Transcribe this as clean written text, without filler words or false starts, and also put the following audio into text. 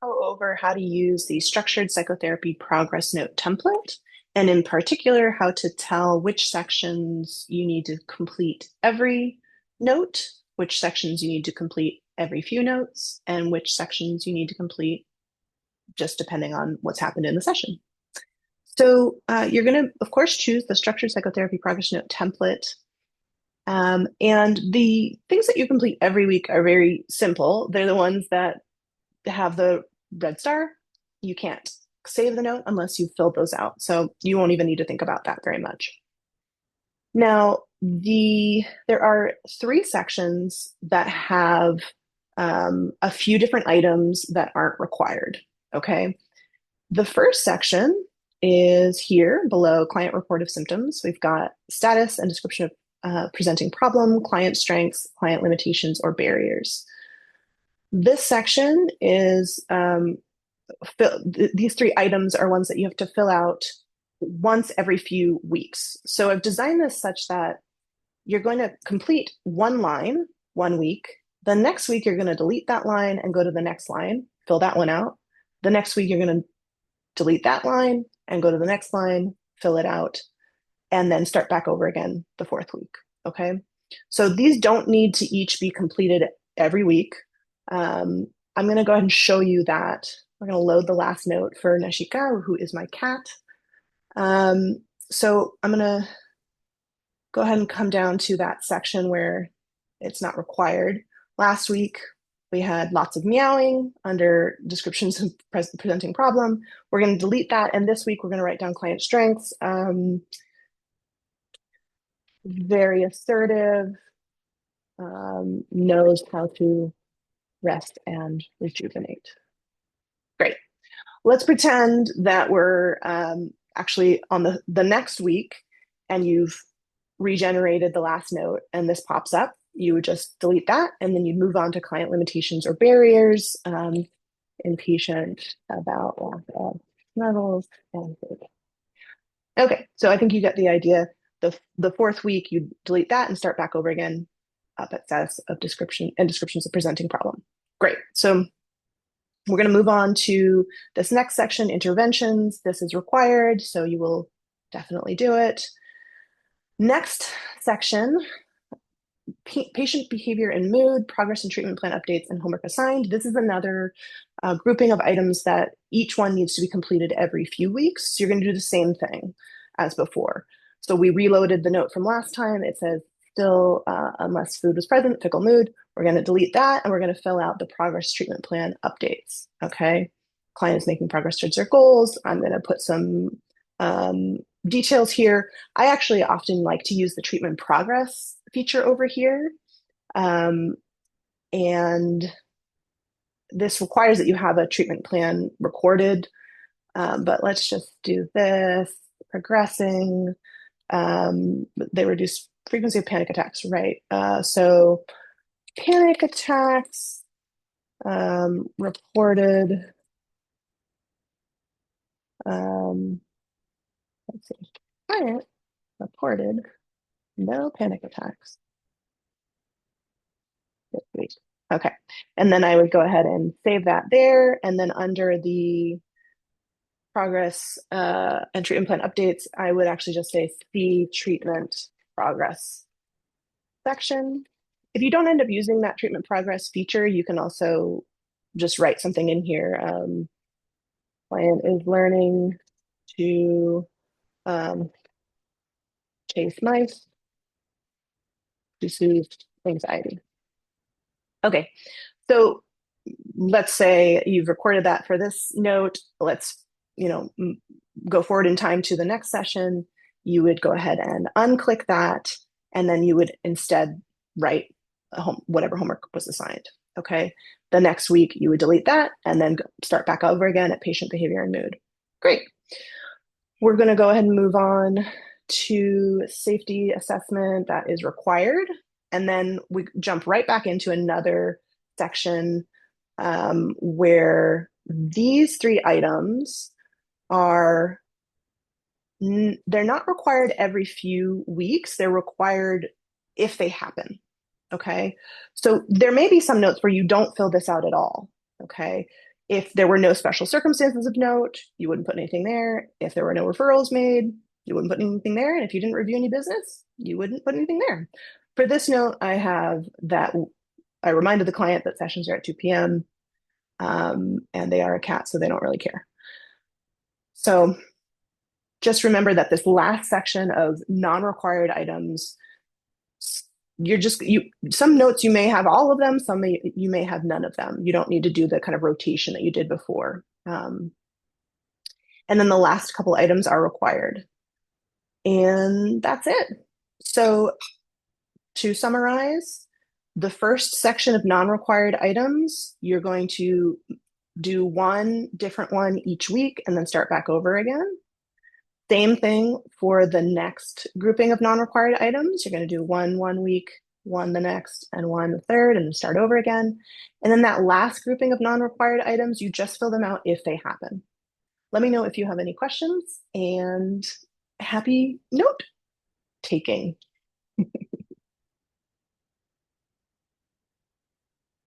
Go over how to use the structured psychotherapy progress note template, and in particular, how to tell which sections you need to complete every note, which sections you need to complete every few notes, and which sections you need to complete just depending on what's happened in the session. So you're going to, of course, choose the structured psychotherapy progress note template. And the things that you complete every week are very simple. They're the ones that have the red star. You can't save the note unless you've filled those out. So you won't even need to think about that very much. Now, there are three sections that have a few different items that aren't required. Okay. The first section is here below client report of symptoms. We've got status and description of presenting problem, client strengths, client limitations, or barriers. This section is these three items are ones that you have to fill out once every few weeks. So I've designed this such that you're going to complete one line 1 week. The next week, you're going to delete that line and go to the next line, fill that one out. The next week, you're going to delete that line and go to the next line, fill it out, and then start back over again the fourth week. Okay. So these don't need to each be completed every week. I'm going to go ahead and show you that. We're going to load the last note for Nashika, who is my cat. So I'm going to go ahead and come down to that section where it's not required. Last week, we had lots of meowing under descriptions of presenting problem. We're going to delete that. And this week, we're going to write down client strengths. Very assertive, knows how to rest and rejuvenate. Great. Let's pretend that we're actually on the next week and you've regenerated the last note and this pops up. You would just delete that and then you move on to client limitations or barriers, impatient about lack of levels and food. Okay, so I think you get the idea. The fourth week, you delete that and start back over again up at status of description and descriptions of presenting problem. Great. So we're going to move on to this next section, interventions. This is required, so you will definitely do it. Next section, patient behavior and mood, progress and treatment plan updates, and homework assigned. This is another grouping of items that each one needs to be completed every few weeks. So you're going to do the same thing as before. So we reloaded the note from last time. It says still, unless food was present, fickle mood. We're going to delete that and we're going to fill out the progress treatment plan updates. Okay. Client is making progress towards their goals. I'm going to put some details here. I actually often like to use the treatment progress feature over here. And this requires that you have a treatment plan recorded. But let's just do this. Progressing. They reduce frequency of panic attacks, right? So panic attacks reported. Let's see. Client reported no panic attacks this week. Okay. And then I would go ahead and save that there. And then under the progress and treatment plan updates, I would actually just say the treatment progress section. If you don't end up using that treatment progress feature, you can also just write something in here. Client is learning to chase mice to soothe anxiety. Okay, so let's say you've recorded that for this note. Let's, go forward in time to the next session. You would go ahead and unclick that, and then you would instead write whatever homework was assigned. Okay, the next week you would delete that and then start back over again at patient behavior and mood. Great. We're going to go ahead and move on to safety assessment that is required. And then we jump right back into another section where these three items are, they're not required every few weeks. They're required if they happen. Okay. So there may be some notes where you don't fill this out at all. Okay. If there were no special circumstances of note, you wouldn't put anything there. If there were no referrals made, you wouldn't put anything there. And if you didn't review any business, you wouldn't put anything there. For this note, I have that I reminded the client that sessions are at 2 p.m. And they are a cat, so they don't really care. So just remember that this last section of non-required items, some notes you may have all of them, you may have none of them. You don't need to do the kind of rotation that you did before. And then the last couple items are required. And that's it. So to summarize, the first section of non-required items, you're going to do one different one each week and then start back over again. Same thing for the next grouping of non-required items. You're going to do one week, one the next, and one the third, and then start over again. And then that last grouping of non-required items, you just fill them out if they happen. Let me know if you have any questions, and happy note taking.